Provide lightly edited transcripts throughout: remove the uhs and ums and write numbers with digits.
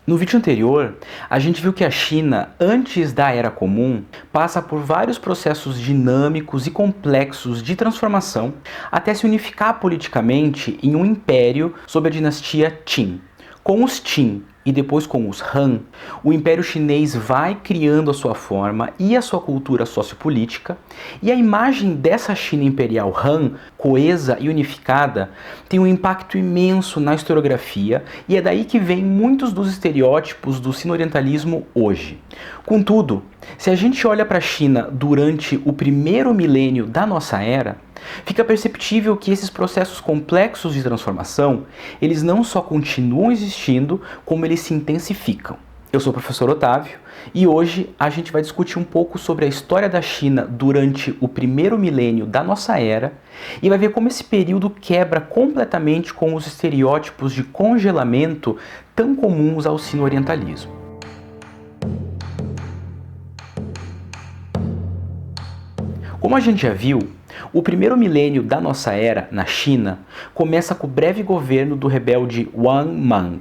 No vídeo anterior, a gente viu que a China, antes da Era Comum, passa por vários processos dinâmicos e complexos de transformação até se unificar politicamente em um império sob a dinastia Qin. Com os Qin e depois com os Han, o Império Chinês vai criando a sua forma e a sua cultura sociopolítica, e a imagem dessa China imperial Han, coesa e unificada, tem um impacto imenso na historiografia, e é daí que vem muitos dos estereótipos do sino-orientalismo hoje. Contudo, se a gente olha para a China durante o primeiro milênio da nossa era, fica perceptível que esses processos complexos de transformação, eles não só continuam existindo, como eles se intensificam. Eu sou o professor Otávio e hoje a gente vai discutir um pouco sobre a história da China durante o primeiro milênio da nossa era e vai ver como esse período quebra completamente com os estereótipos de congelamento tão comuns ao sino-orientalismo. Como a gente já viu, o primeiro milênio da nossa era, na China, começa com o breve governo do rebelde Wang Mang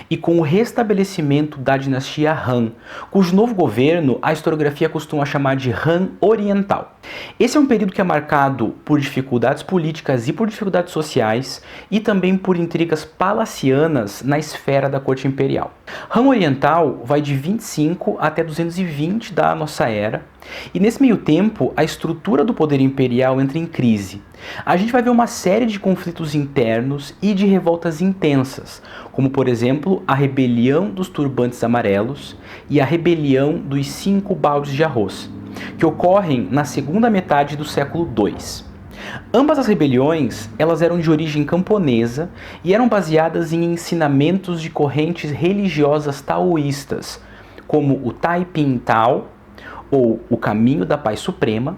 e com o restabelecimento da dinastia Han, cujo novo governo a historiografia costuma chamar de Han Oriental. Esse é um período que é marcado por dificuldades políticas e por dificuldades sociais e também por intrigas palacianas na esfera da corte imperial. Han Oriental vai de 25 até 220 da nossa era, e nesse meio tempo a estrutura do poder imperial entra em crise. A gente vai ver uma série de conflitos internos e de revoltas intensas, como por exemplo a rebelião dos turbantes amarelos e a rebelião dos 5 baldes de arroz, que ocorrem na segunda metade do século II. Ambas as rebeliões, elas eram de origem camponesa e eram baseadas em ensinamentos de correntes religiosas taoístas, como o Taiping Tao, ou o Caminho da Paz Suprema,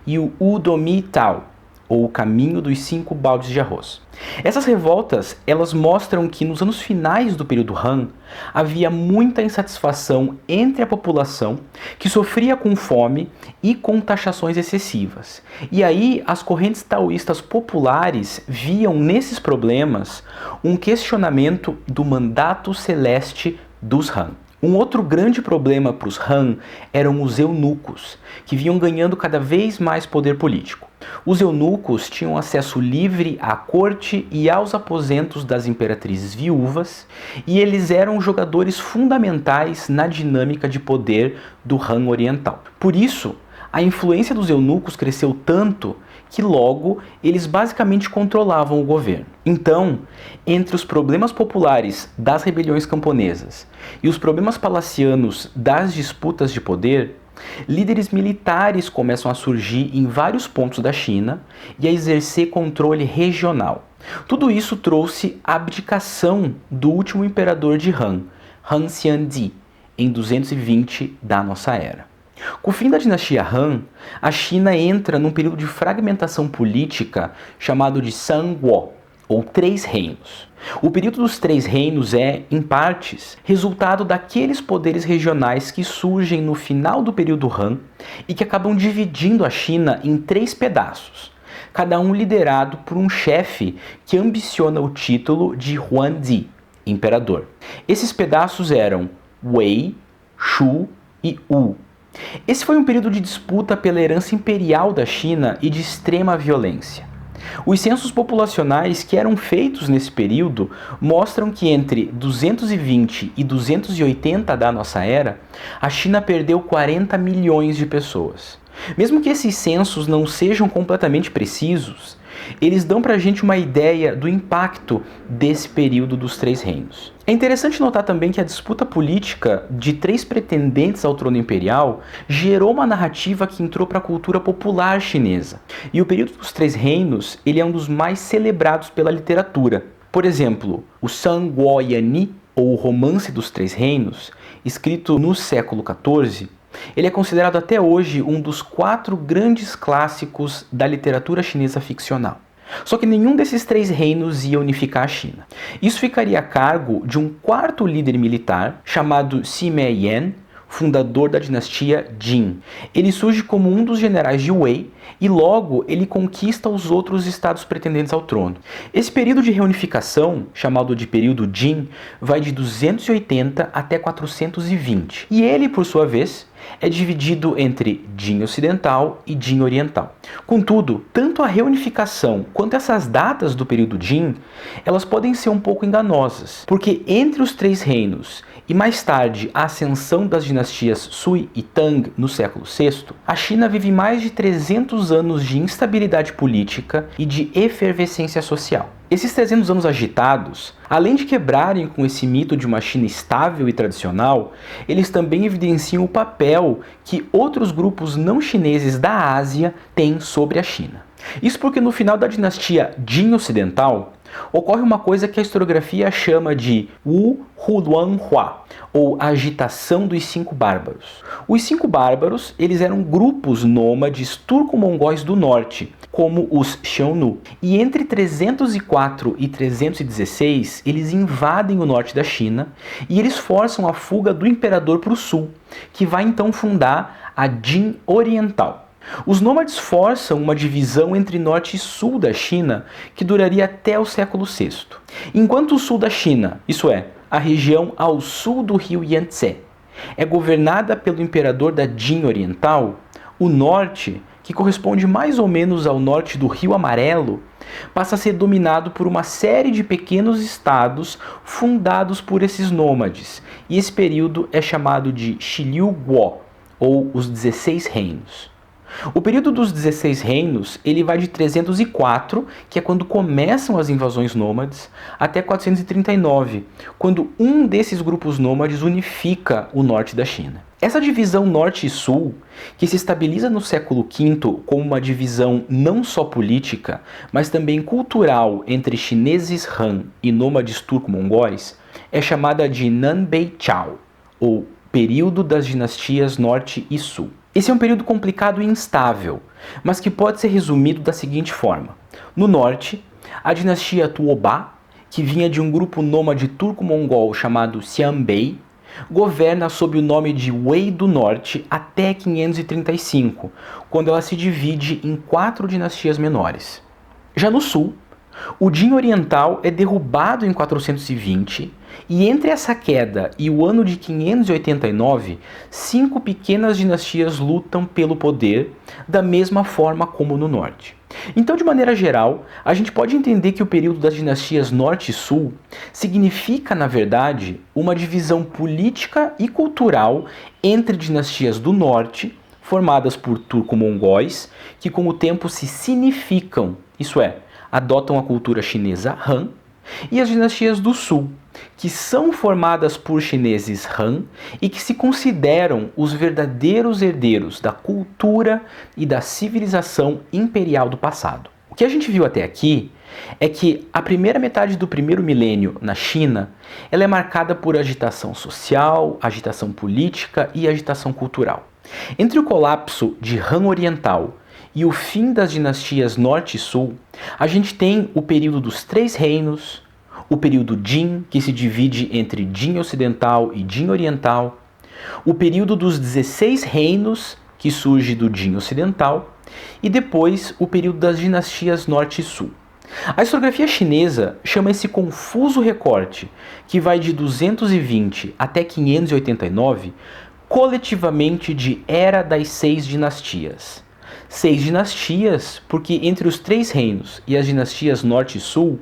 e o Udomi Tao, ou o Caminho dos 5 baldes de arroz. Essas revoltas, elas mostram que nos anos finais do período Han, havia muita insatisfação entre a população que sofria com fome e com taxações excessivas. E aí as correntes taoístas populares viam nesses problemas um questionamento do mandato celeste dos Han. Um outro grande problema para os Han eram os eunucos, que vinham ganhando cada vez mais poder político. Os eunucos tinham acesso livre à corte e aos aposentos das imperatrizes viúvas, e eles eram jogadores fundamentais na dinâmica de poder do Han Oriental. Por isso, a influência dos eunucos cresceu tanto que logo eles basicamente controlavam o governo. Então, entre os problemas populares das rebeliões camponesas e os problemas palacianos das disputas de poder, líderes militares começam a surgir em vários pontos da China e a exercer controle regional. Tudo isso trouxe a abdicação do último imperador de Han, Han Xianzi, em 220 da nossa era. Com o fim da dinastia Han, a China entra num período de fragmentação política chamado de Sanguo, ou Três Reinos. O período dos Três Reinos é, em partes, resultado daqueles poderes regionais que surgem no final do período Han e que acabam dividindo a China em 3 pedaços, cada um liderado por um chefe que ambiciona o título de Huangdi, imperador. Esses pedaços eram Wei, Shu e Wu. Esse foi um período de disputa pela herança imperial da China e de extrema violência. Os censos populacionais que eram feitos nesse período mostram que entre 220 e 280 da nossa era, a China perdeu 40 milhões de pessoas. Mesmo que esses censos não sejam completamente precisos, eles dão pra gente uma ideia do impacto desse período dos Três Reinos. É interessante notar também que a disputa política de 3 pretendentes ao trono imperial gerou uma narrativa que entrou para a cultura popular chinesa. E o período dos Três Reinos, ele é um dos mais celebrados pela literatura. Por exemplo, o Sanguo Yanyi, ou o Romance dos Três Reinos, escrito no século XIV, ele é considerado até hoje um dos 4 grandes clássicos da literatura chinesa ficcional. Só que nenhum desses 3 reinos ia unificar a China. Isso ficaria a cargo de um 4º líder militar chamado Sima Yan, fundador da dinastia Jin. Ele surge como um dos generais de Wei e logo ele conquista os outros estados pretendentes ao trono. Esse período de reunificação, chamado de período Jin, vai de 280 até 420. E ele, por sua vez, é dividido entre Jin Ocidental e Jin Oriental. Contudo, tanto a reunificação quanto essas datas do período Jin, elas podem ser um pouco enganosas, porque entre os três reinos e mais tarde a ascensão das dinastias Sui e Tang no século VI, a China vive mais de 300 anos de instabilidade política e de efervescência social. Esses 300 anos agitados, além de quebrarem com esse mito de uma China estável e tradicional, eles também evidenciam o papel que outros grupos não chineses da Ásia têm sobre a China. Isso porque no final da dinastia Jin Ocidental, ocorre uma coisa que a historiografia chama de Wu Huluanhua, ou agitação dos cinco bárbaros. Os cinco bárbaros, eles eram grupos nômades turco-mongóis do norte, como os Xiongnu. E entre 304 e 316, eles invadem o norte da China e eles forçam a fuga do imperador para o sul, que vai então fundar a Jin Oriental. Os nômades forçam uma divisão entre norte e sul da China que duraria até o século VI. Enquanto o sul da China, isso é, a região ao sul do rio Yangtze, é governada pelo imperador da Jin Oriental, o norte, que corresponde mais ou menos ao norte do Rio Amarelo, passa a ser dominado por uma série de pequenos estados fundados por esses nômades, e esse período é chamado de Shiliu Guo, ou os 16 reinos. O período dos 16 reinos, ele vai de 304, que é quando começam as invasões nômades, até 439, quando um desses grupos nômades unifica o norte da China. Essa divisão norte e sul, que se estabiliza no século V como uma divisão não só política, mas também cultural entre chineses Han e nômades turco-mongóis, é chamada de Nanbeichao, ou período das dinastias norte e sul. Esse é um período complicado e instável, mas que pode ser resumido da seguinte forma. No norte, a dinastia Tuoba, que vinha de um grupo nômade turco-mongol chamado Xianbei, governa sob o nome de Wei do Norte até 535, quando ela se divide em 4 dinastias menores. Já no sul, o Jin Oriental é derrubado em 420 e entre essa queda e o ano de 589, 5 pequenas dinastias lutam pelo poder da mesma forma como no norte. Então, de maneira geral, a gente pode entender que o período das dinastias Norte e Sul significa, na verdade, uma divisão política e cultural entre dinastias do Norte, formadas por turco-mongóis, que com o tempo se sinificam, isso é, adotam a cultura chinesa Han, e as dinastias do Sul, que são formadas por chineses Han e que se consideram os verdadeiros herdeiros da cultura e da civilização imperial do passado. O que a gente viu até aqui é que a primeira metade do primeiro milênio na China, ela é marcada por agitação social, agitação política e agitação cultural. Entre o colapso de Han Oriental e o fim das dinastias Norte e Sul, a gente tem o período dos Três Reinos, o período Jin, que se divide entre Jin Ocidental e Jin Oriental, o período dos 16 reinos, que surge do Jin Ocidental, e depois o período das dinastias Norte e Sul. A historiografia chinesa chama esse confuso recorte, que vai de 220 até 589, coletivamente de Era das Seis Dinastias. 6 dinastias, porque entre os 3 reinos e as dinastias Norte e Sul,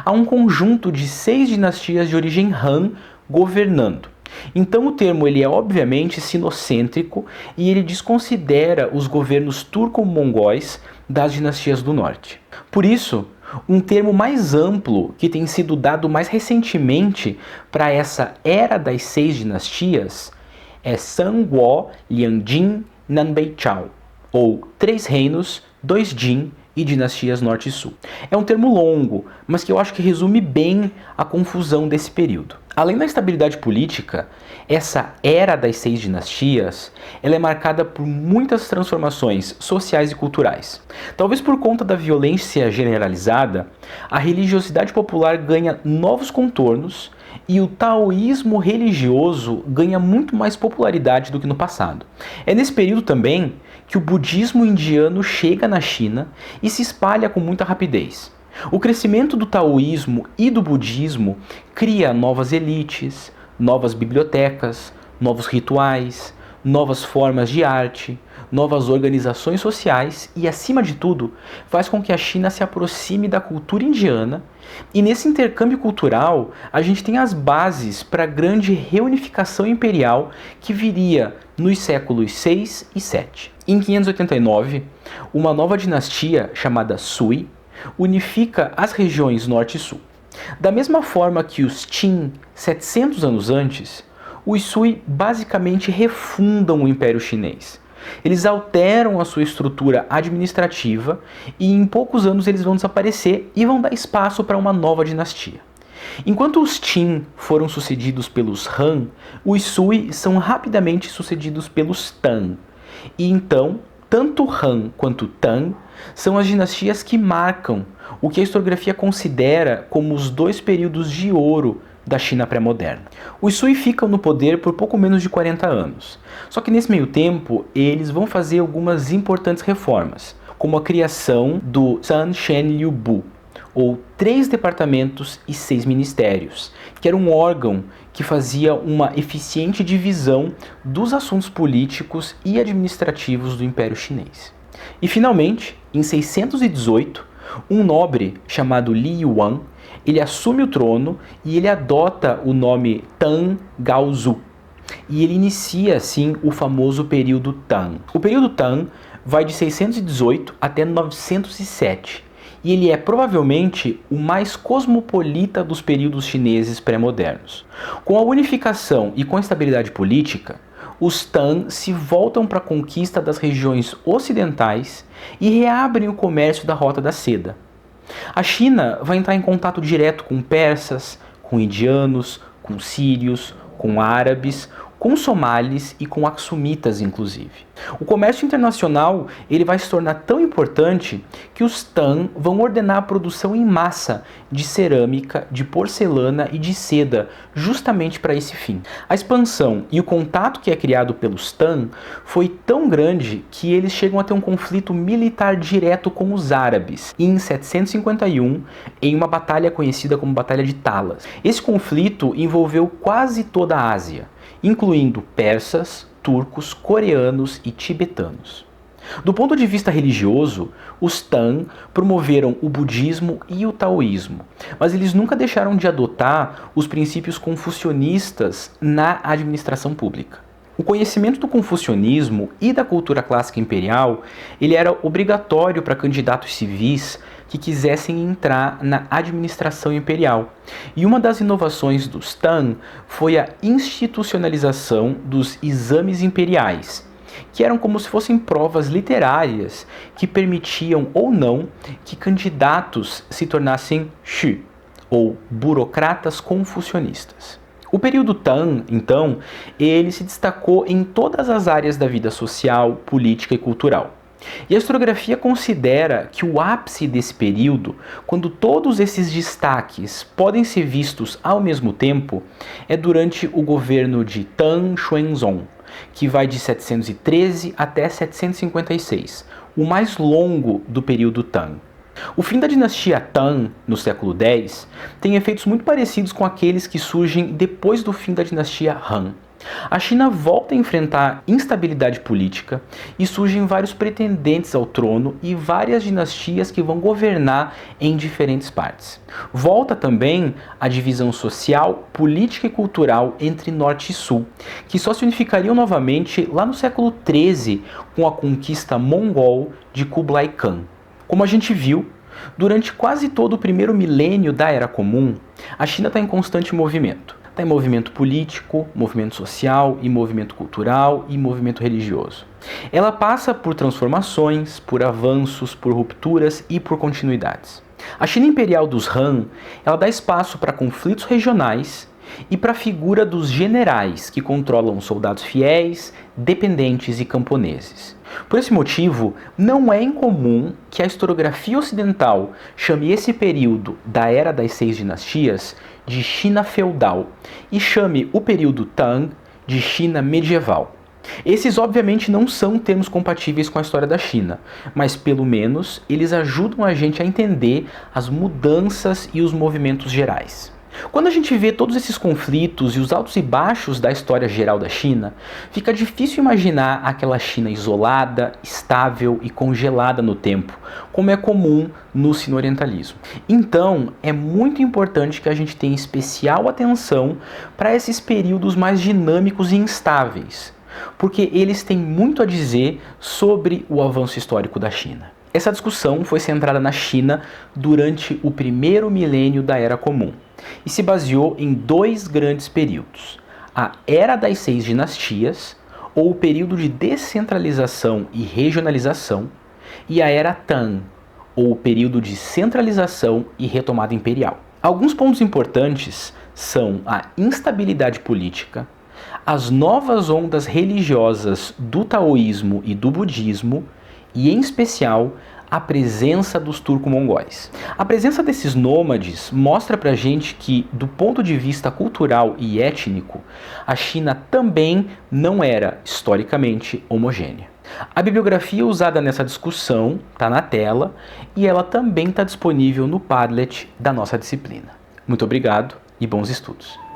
há um conjunto de 6 dinastias de origem Han governando. Então o termo ele é obviamente sinocêntrico e ele desconsidera os governos turco-mongóis das dinastias do Norte. Por isso, um termo mais amplo que tem sido dado mais recentemente para essa Era das 6 dinastias é Sanguo Liangjin Nanbeichao, ou 3 reinos, 2 Jin e dinastias Norte e Sul. É um termo longo, mas que eu acho que resume bem a confusão desse período. Além da instabilidade política, essa Era das 6 dinastias, ela é marcada por muitas transformações sociais e culturais. Talvez por conta da violência generalizada, a religiosidade popular ganha novos contornos e o taoísmo religioso ganha muito mais popularidade do que no passado. É nesse período também que o budismo indiano chega na China e se espalha com muita rapidez. O crescimento do taoísmo e do budismo cria novas elites, novas bibliotecas, novos rituais, novas formas de arte, novas organizações sociais e, acima de tudo, faz com que a China se aproxime da cultura indiana, e nesse intercâmbio cultural a gente tem as bases para a grande reunificação imperial que viria nos séculos 6 e 7. Em 589, uma nova dinastia chamada Sui unifica as regiões norte e sul. Da mesma forma que os Qin, 700 anos antes, os Sui basicamente refundam o Império Chinês. Eles alteram a sua estrutura administrativa e em poucos anos eles vão desaparecer e vão dar espaço para uma nova dinastia. Enquanto os Qin foram sucedidos pelos Han, os Sui são rapidamente sucedidos pelos Tang. E então, tanto Han quanto Tang são as dinastias que marcam o que a historiografia considera como os dois períodos de ouro da China pré-moderna. Os Sui ficam no poder por pouco menos de 40 anos. Só que nesse meio tempo, eles vão fazer algumas importantes reformas, como a criação do San Shen Liu Bu, ou 3 departamentos e 6 ministérios, que era um órgão que fazia uma eficiente divisão dos assuntos políticos e administrativos do Império Chinês. E finalmente, em 618, um nobre chamado Li Yuan, ele assume o trono e ele adota o nome Tang Gaozu. E ele inicia, assim, o famoso período Tang. O período Tang vai de 618 até 907. E ele é provavelmente o mais cosmopolita dos períodos chineses pré-modernos. Com a unificação e com a estabilidade política, os Tang se voltam para a conquista das regiões ocidentais e reabrem o comércio da Rota da Seda. A China vai entrar em contato direto com persas, com indianos, com sírios, com árabes, com somalis e com axumitas, inclusive. O comércio internacional ele vai se tornar tão importante que os Tang vão ordenar a produção em massa de cerâmica, de porcelana e de seda, justamente para esse fim. A expansão e o contato que é criado pelos Tang foi tão grande que eles chegam a ter um conflito militar direto com os árabes, em 751, em uma batalha conhecida como Batalha de Talas. Esse conflito envolveu quase toda a Ásia, incluindo persas, turcos, coreanos e tibetanos. Do ponto de vista religioso, os Tang promoveram o budismo e o taoísmo, mas eles nunca deixaram de adotar os princípios confucionistas na administração pública. O conhecimento do confucionismo e da cultura clássica imperial, ele era obrigatório para candidatos civis que quisessem entrar na administração imperial. E uma das inovações dos Tang foi a institucionalização dos exames imperiais, que eram como se fossem provas literárias que permitiam ou não que candidatos se tornassem Xu, ou burocratas confucionistas. O período Tang, então, ele se destacou em todas as áreas da vida social, política e cultural. E a historiografia considera que o ápice desse período, quando todos esses destaques podem ser vistos ao mesmo tempo, é durante o governo de Tang Xuanzong, que vai de 713 até 756, o mais longo do período Tang. O fim da dinastia Tang, no século X, tem efeitos muito parecidos com aqueles que surgem depois do fim da dinastia Han. A China volta a enfrentar instabilidade política e surgem vários pretendentes ao trono e várias dinastias que vão governar em diferentes partes. Volta também a divisão social, política e cultural entre norte e sul, que só se unificariam novamente lá no século XIII com a conquista mongol de Kublai Khan. Como a gente viu, durante quase todo o primeiro milênio da Era Comum, a China está em constante movimento. Está em movimento político, movimento social, e movimento cultural e movimento religioso. Ela passa por transformações, por avanços, por rupturas e por continuidades. A China imperial dos Han, ela dá espaço para conflitos regionais e para a figura dos generais que controlam soldados fiéis, dependentes e camponeses. Por esse motivo, não é incomum que a historiografia ocidental chame esse período da Era das Seis Dinastias de China feudal e chame o período Tang de China medieval. Esses obviamente não são termos compatíveis com a história da China, mas pelo menos eles ajudam a gente a entender as mudanças e os movimentos gerais. Quando a gente vê todos esses conflitos e os altos e baixos da história geral da China, fica difícil imaginar aquela China isolada, estável e congelada no tempo, como é comum no sino-orientalismo. Então, é muito importante que a gente tenha especial atenção para esses períodos mais dinâmicos e instáveis, porque eles têm muito a dizer sobre o avanço histórico da China. Essa discussão foi centrada na China durante o primeiro milênio da Era Comum e se baseou em dois grandes períodos: a Era das Seis Dinastias, ou o período de descentralização e regionalização, e a Era Tang, ou o período de centralização e retomada imperial. Alguns pontos importantes são a instabilidade política, as novas ondas religiosas do taoísmo e do budismo, e em especial a presença dos turco-mongóis. A presença desses nômades mostra pra gente que, do ponto de vista cultural e étnico, a China também não era historicamente homogênea. A bibliografia usada nessa discussão está na tela e ela também está disponível no Padlet da nossa disciplina. Muito obrigado e bons estudos!